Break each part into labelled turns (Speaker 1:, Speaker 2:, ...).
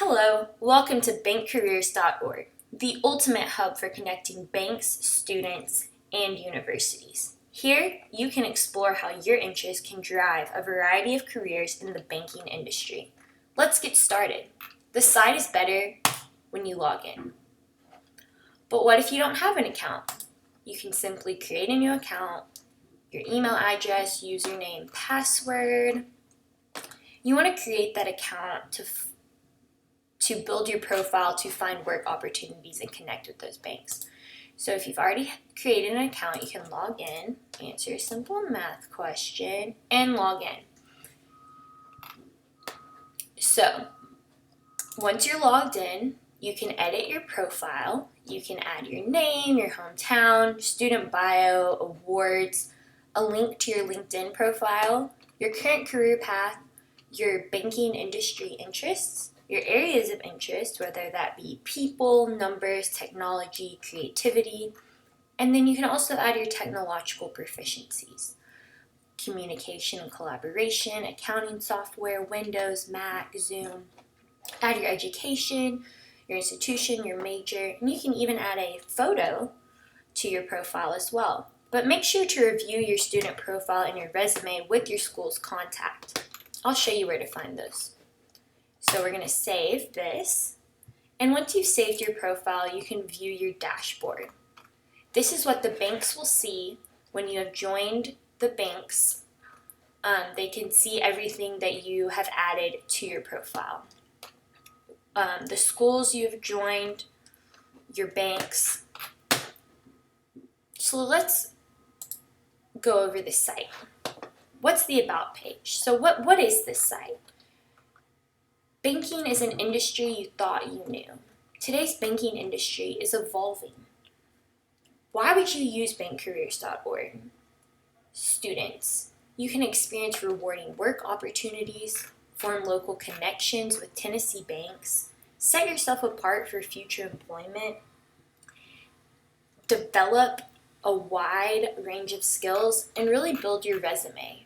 Speaker 1: Hello, welcome to BankCareers.org, the ultimate hub for connecting banks, students, and universities. Here, you can explore how your interests can drive a variety of careers in the banking industry. Let's get started. The site is better when you log in. But what if you don't have an account? You can simply create a new account, your email address, username, password. You want to create that account to build your profile to find work opportunities and connect with those banks. So if you've already created an account, you can log in, answer a simple math question, and log in. So once you're logged in, you can edit your profile. You can add your name, your hometown, student bio, awards, a link to your LinkedIn profile, your current career path, your banking industry interests, your areas of interest, whether that be people, numbers, technology, creativity, and then you can also add your technological proficiencies. Communication and collaboration, accounting software, Windows, Mac, Zoom. Add your education, your institution, your major, and you can even add a photo to your profile as well. But make sure to review your student profile and your resume with your school's contact. I'll show you where to find those. So we're going to save this, and once you've saved your profile, you can view your dashboard. This is what the banks will see when you have joined the banks. They can see everything that you have added to your profile. The schools you've joined, your banks. So let's go over the site. What's the About page? So what is this site? Banking is an industry you thought you knew. Today's banking industry is evolving. Why would you use BankCareers.org? Students, you can experience rewarding work opportunities, form local connections with Tennessee banks, set yourself apart for future employment, develop a wide range of skills, and really build your resume.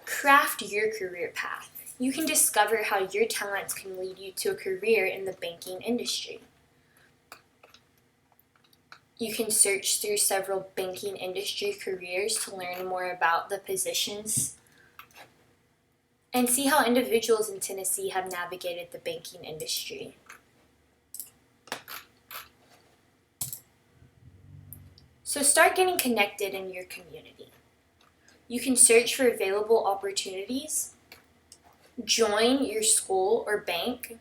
Speaker 1: Craft your career path. You can discover how your talents can lead you to a career in the banking industry. You can search through several banking industry careers to learn more about the positions and see how individuals in Tennessee have navigated the banking industry. So start getting connected in your community. You can search for available opportunities, join your school or bank.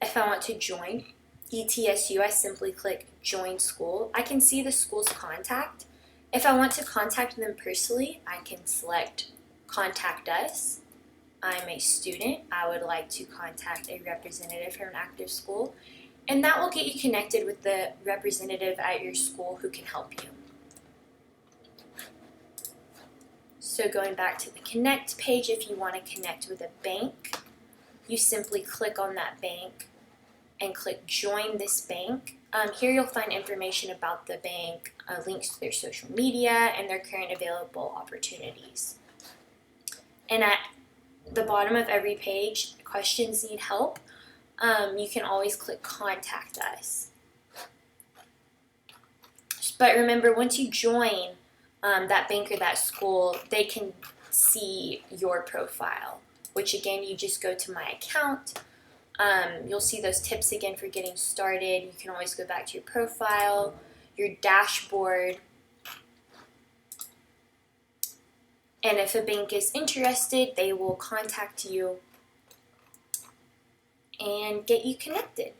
Speaker 1: If I want to join ETSU, I simply click Join School. I can see the school's contact. If I want to contact them personally, I can select Contact Us. I'm a student. I would like to contact a representative from an active school, and that will get you connected with the representative at your school who can help you. So going back to the Connect page, if you want to connect with a bank, you simply click on that bank and click Join this bank. Here you'll find information about the bank, links to their social media, and their current available opportunities. And at the bottom of every page, questions need help. You can always click Contact Us. But remember, once you join that bank or that school, they can see your profile, which again, you just go to My Account. You'll see those tips again for getting started. You can always go back to your profile, your dashboard. And if a bank is interested, they will contact you and get you connected.